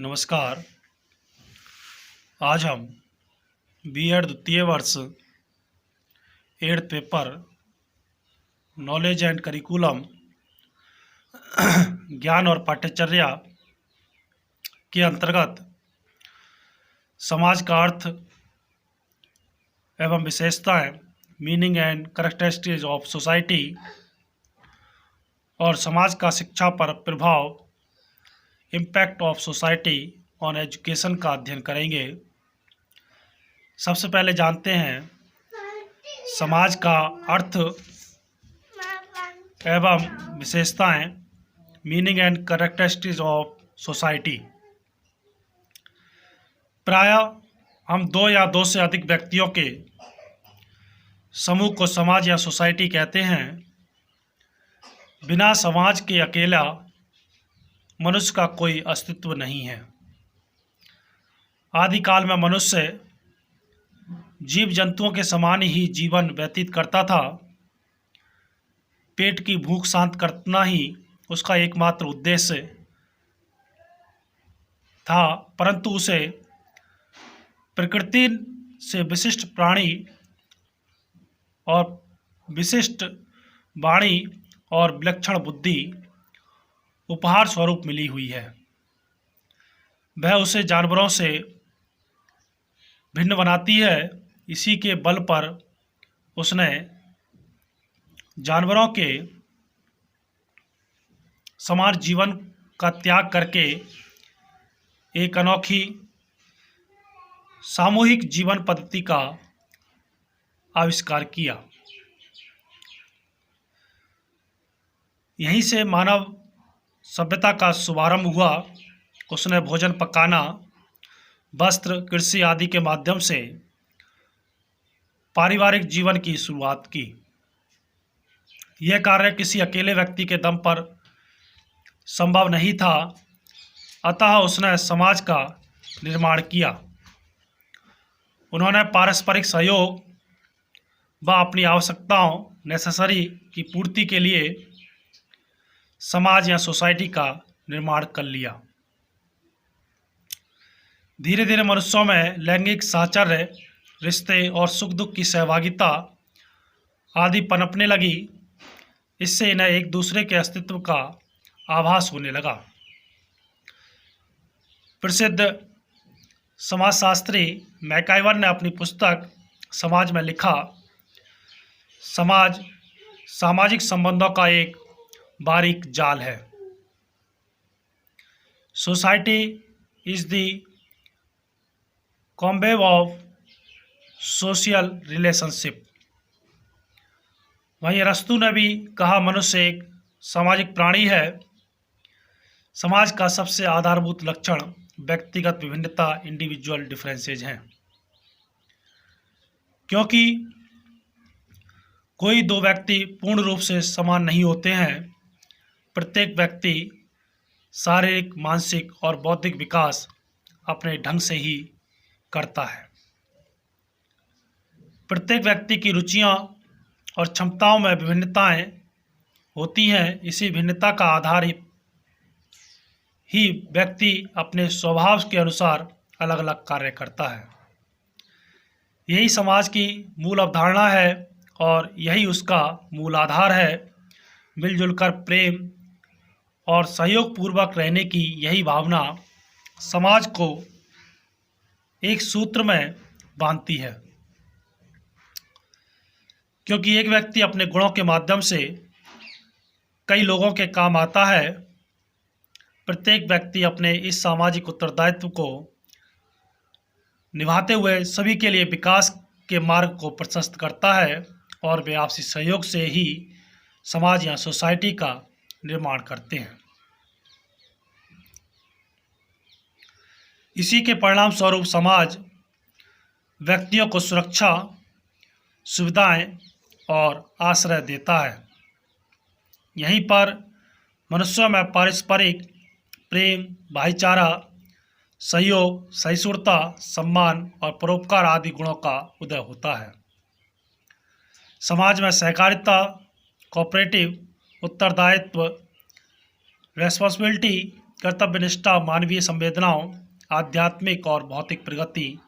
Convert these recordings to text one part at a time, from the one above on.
नमस्कार। आज हम बीएड द्वितीय वर्ष 8th paper knowledge and curriculum ज्ञान और पाठ्यचर्या के अंतर्गत समाज का अर्थ एवं विशेषताएं, meaning and characteristics of society और समाज का शिक्षा पर प्रभाव, impact of society on education का अध्ययन करेंगे। सबसे पहले जानते हैं समाज का अर्थ एवं विशेषताएं, meaning and characteristics of society. प्रायः हम दो या दो से अधिक व्यक्तियों के समूह को समाज या सोसाइटी कहते हैं। बिना समाज के अकेला मनुष्य का कोई अस्तित्व नहीं है। आदिकाल में मनुष्य जीव जंतुओं के समान ही जीवन व्यतीत करता था। पेट की भूख शांत करना ही उसका एकमात्र उद्देश्य था, परंतु उसे प्रकृति से विशिष्ट प्राणी और विशिष्ट वाणी और विलक्षण बुद्धि उपहार स्वरूप मिली हुई है। वह उसे जानवरों से भिन्न बनाती है। इसी के बल पर उसने जानवरों के समान जीवन का त्याग करके एक अनोखी सामूहिक जीवन पद्धति का आविष्कार किया। यहीं से मानव सभ्यता का शुभारंभ हुआ। उसने भोजन पकाना, वस्त्र, कृषि आदि के माध्यम से पारिवारिक जीवन की शुरुआत की। यह कार्य किसी अकेले व्यक्ति के दम पर संभव नहीं था, अतः उसने समाज का निर्माण किया। उन्होंने पारस्परिक सहयोग व अपनी आवश्यकताओं नेसेसरी की पूर्ति के लिए समाज या सोसाइटी का निर्माण कर लिया। धीरे धीरे मनुष्यों में लैंगिक साहचर्य, रिश्ते और सुख दुख की सहभागिता आदि पनपने लगी। इससे इन्हें एक दूसरे के अस्तित्व का आभास होने लगा। प्रसिद्ध समाजशास्त्री मैकाइवर ने अपनी पुस्तक समाज में लिखा, समाज सामाजिक संबंधों का एक बारीक जाल है। Society is the cobweb of social relationship. वहीं अरस्तु ने भी कहा, मनुष्य एक सामाजिक प्राणी है। समाज का सबसे आधारभूत लक्षण व्यक्तिगत विभिन्नता, इंडिविजुअल डिफरेंसेज हैं। क्योंकि कोई दो व्यक्ति पूर्ण रूप से समान नहीं होते हैं। प्रत्येक व्यक्ति शारीरिक, मानसिक और बौद्धिक विकास अपने ढंग से ही करता है। प्रत्येक व्यक्ति की रुचियां और क्षमताओं में विभिन्नताएं होती हैं। इसी भिन्नता का आधार ही व्यक्ति अपने स्वभाव के अनुसार अलग अलग कार्य करता है। यही समाज की मूल अवधारणा है और यही उसका मूल आधार है। मिलजुल कर प्रेम और सहयोग पूर्वक रहने की यही भावना समाज को एक सूत्र में बांधती है। क्योंकि एक व्यक्ति अपने गुणों के माध्यम से कई लोगों के काम आता है। प्रत्येक व्यक्ति अपने इस सामाजिक उत्तरदायित्व को निभाते हुए सभी के लिए विकास के मार्ग को प्रशस्त करता है और वे आपसी सहयोग से ही समाज या सोसाइटी का निर्माण करते हैं। इसी के परिणाम स्वरूप समाज व्यक्तियों को सुरक्षा, सुविधाएं और आश्रय देता है। यहीं पर मनुष्यों में पारस्परिक प्रेम, भाईचारा, सहयोग, सहिष्णुता, सम्मान और परोपकार आदि गुणों का उदय होता है। समाज में सहकारिता, कोऑपरेटिव, उत्तरदायित्व, रेस्पॉन्सिबिलिटी कर्तव्यनिष्ठा, मानवीय संवेदनाओं, आध्यात्मिक और भौतिक प्रगति,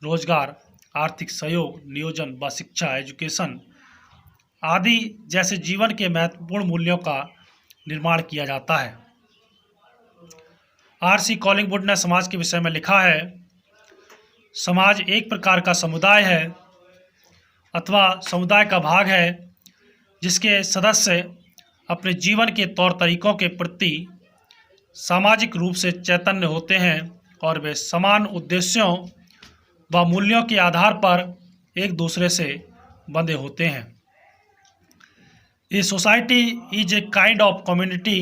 रोजगार, आर्थिक सहयोग, नियोजन व शिक्षा, एजुकेशन आदि जैसे जीवन के महत्वपूर्ण मूल्यों का निर्माण किया जाता है। आर.सी. कॉलिंगवुड ने समाज के विषय में लिखा है, समाज एक प्रकार का समुदाय है अथवा समुदाय का भाग है जिसके सदस्य अपने जीवन के तौर तरीकों के प्रति सामाजिक रूप से चैतन्य होते हैं और वे समान उद्देश्यों व मूल्यों के आधार पर एक दूसरे से बंधे होते हैं। A society is a kind of community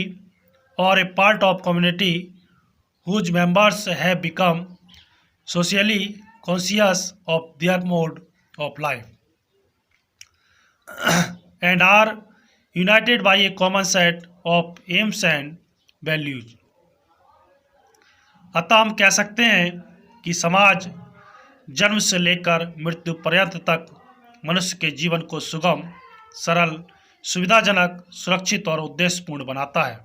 or a part of community whose members have become socially conscious of their mode of life and are united by a common set of aims and values। अतः हम कह सकते हैं कि समाज जन्म से लेकर मृत्यु पर्यंत तक मनुष्य के जीवन को सुगम, सरल, सुविधाजनक, सुरक्षित और उद्देश्यपूर्ण बनाता है।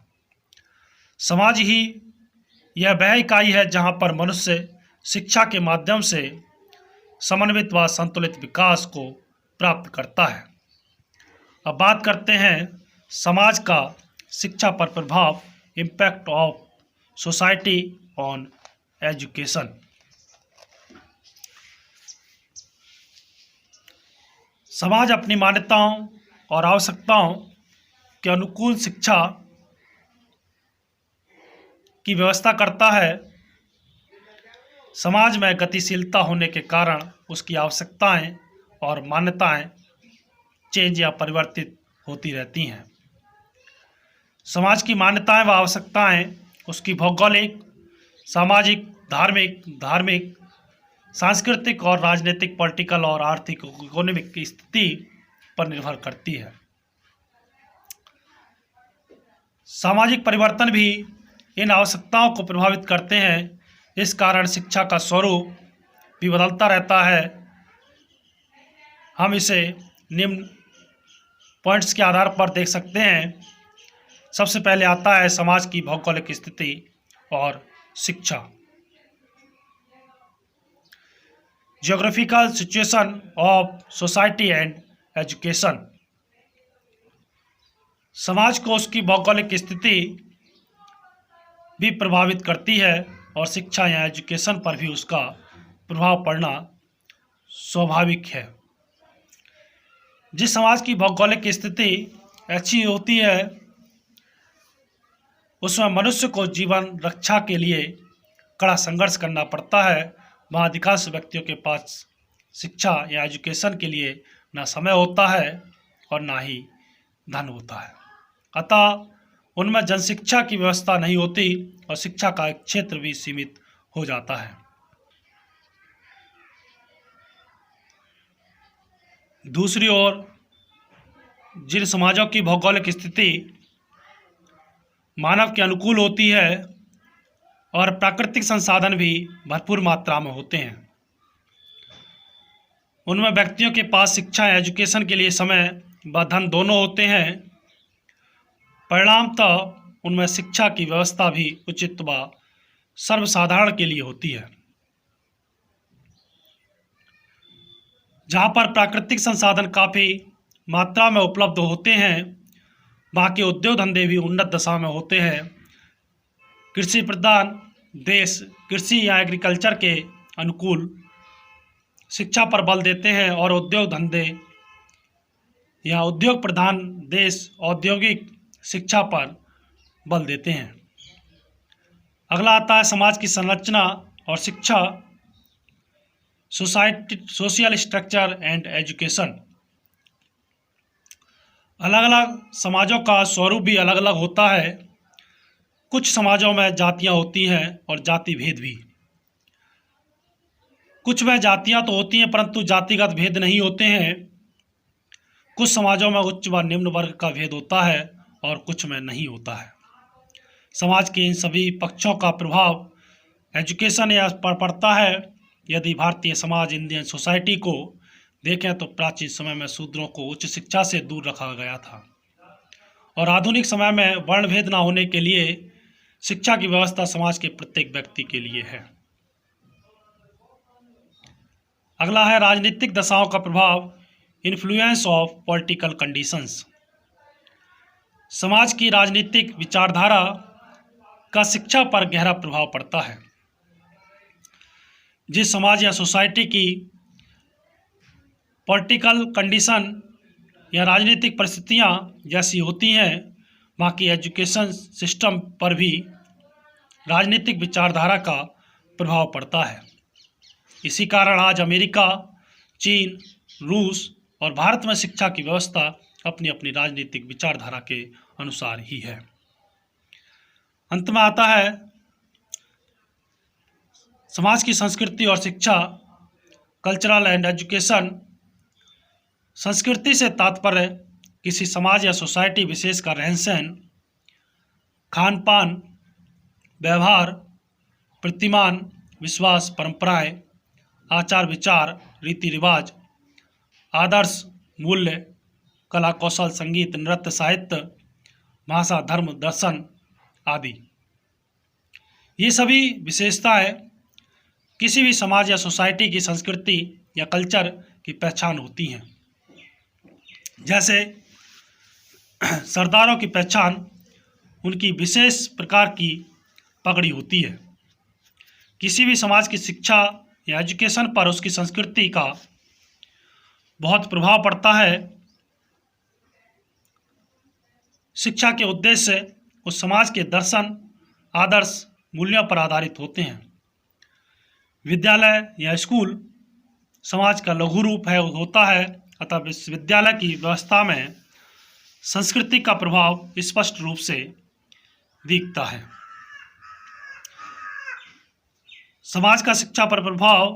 समाज ही यह वह इकाई है जहाँ पर मनुष्य शिक्षा के माध्यम से समन्वित व संतुलित विकास को प्राप्त करता है। अब बात करते हैं समाज का शिक्षा पर प्रभाव, impact of society on education. समाज अपनी मान्यताओं और आवश्यकताओं के अनुकूल शिक्षा की व्यवस्था करता है। समाज में गतिशीलता होने के कारण उसकी आवश्यकताएं और मान्यताएं चेंज या परिवर्तित होती रहती हैं। समाज की मान्यताएं व आवश्यकताएं उसकी भौगोलिक, सामाजिक, धार्मिक, सांस्कृतिक और राजनीतिक, पॉलिटिकल और आर्थिक, इकोनॉमिक की स्थिति पर निर्भर करती है। सामाजिक परिवर्तन भी इन आवश्यकताओं को प्रभावित करते हैं। इस कारण शिक्षा का स्वरूप भी बदलता रहता है। हम इसे निम्न पॉइंट्स के आधार पर देख सकते हैं। सबसे पहले आता है समाज की भौगोलिक स्थिति और शिक्षा। Geographical situation of society and education. समाज को उसकी भौगोलिक स्थिति भी प्रभावित करती है और शिक्षा या एजुकेशन पर भी उसका प्रभाव पड़ना स्वाभाविक है। जिस समाज की भौगोलिक स्थिति अच्छी होती है उसमें मनुष्य को जीवन रक्षा के लिए कड़ा संघर्ष करना पड़ता है। वहाँ अधिकांश व्यक्तियों के पास शिक्षा या एजुकेशन के लिए ना समय होता है और ना ही धन होता है। अतः उनमें जनशिक्षा की व्यवस्था नहीं होती और शिक्षा का क्षेत्र भी सीमित हो जाता है। दूसरी ओर जिन समाजों की भौगोलिक स्थिति मानव के अनुकूल होती है और प्राकृतिक संसाधन भी भरपूर मात्रा में होते हैं, उनमें व्यक्तियों के पास शिक्षा या एजुकेशन के लिए समय व धन दोनों होते हैं। परिणामतः उनमें शिक्षा की व्यवस्था भी उचित व सर्वसाधारण के लिए होती है। जहाँ पर प्राकृतिक संसाधन काफ़ी मात्रा में उपलब्ध होते हैं, वहाँ के उद्योग धंधे भी उन्नत दशा में होते हैं। कृषि प्रधान देश कृषि या एग्रीकल्चर के अनुकूल शिक्षा पर बल देते हैं और उद्योग धंधे या उद्योग प्रधान देश औद्योगिक शिक्षा पर बल देते हैं। अगला आता है समाज की संरचना और शिक्षा, सोशल स्ट्रक्चर एंड एजुकेशन। अलग अलग समाजों का स्वरूप भी अलग अलग होता है। कुछ समाजों में जातियां होती हैं और जाति भेद भी। कुछ में जातियां तो होती हैं परंतु जातिगत भेद नहीं होते हैं। कुछ समाजों में उच्च व निम्न वर्ग का भेद होता है और कुछ में नहीं होता है। समाज के इन सभी पक्षों का प्रभाव एजुकेशन या पर पड़ता है। यदि भारतीय समाज, इंडियन सोसाइटी को देखें तो प्राचीन समय में शूद्रों को उच्च शिक्षा से दूर रखा गया था और आधुनिक समय में वर्ण भेद न होने के लिए शिक्षा की व्यवस्था समाज के प्रत्येक व्यक्ति के लिए है। अगला है राजनीतिक दशाओं का प्रभाव, इन्फ्लुएंस ऑफ पॉलिटिकल कंडीशंस। समाज की राजनीतिक विचारधारा का शिक्षा पर गहरा प्रभाव पड़ता है। जिस समाज या सोसाइटी की पॉलिटिकल कंडीशन या राजनीतिक परिस्थितियां जैसी होती हैं, वहाँ की एजुकेशन सिस्टम पर भी राजनीतिक विचारधारा का प्रभाव पड़ता है। इसी कारण आज अमेरिका, चीन, रूस और भारत में शिक्षा की व्यवस्था अपनी अपनी राजनीतिक विचारधारा के अनुसार ही है। अंत में आता है समाज की संस्कृति और शिक्षा, कल्चरल एंड एजुकेशन। संस्कृति से तात्पर्य किसी समाज या सोसाइटी विशेष का रहन सहन, खान पान, व्यवहार, प्रतिमान, विश्वास, परंपराएं, आचार विचार, रीति रिवाज, आदर्श, मूल्य, कला कौशल, संगीत, नृत्य, साहित्य, भाषा, धर्म, दर्शन आदि। ये सभी विशेषताएं किसी भी समाज या सोसाइटी की संस्कृति या कल्चर की पहचान होती हैं। जैसे सरदारों की पहचान उनकी विशेष प्रकार की पगड़ी होती है। किसी भी समाज की शिक्षा या एजुकेशन पर उसकी संस्कृति का बहुत प्रभाव पड़ता है। शिक्षा के उद्देश्य उस समाज के दर्शन, आदर्श, मूल्यों पर आधारित होते हैं। विद्यालय या स्कूल समाज का लघु रूप होता है, अतः विश्वविद्यालय की व्यवस्था में संस्कृति का प्रभाव स्पष्ट रूप से दिखता है। समाज का शिक्षा पर प्रभाव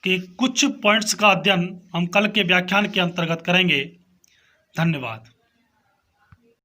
के कुछ पॉइंट्स का अध्ययन हम कल के व्याख्यान के अंतर्गत करेंगे। धन्यवाद।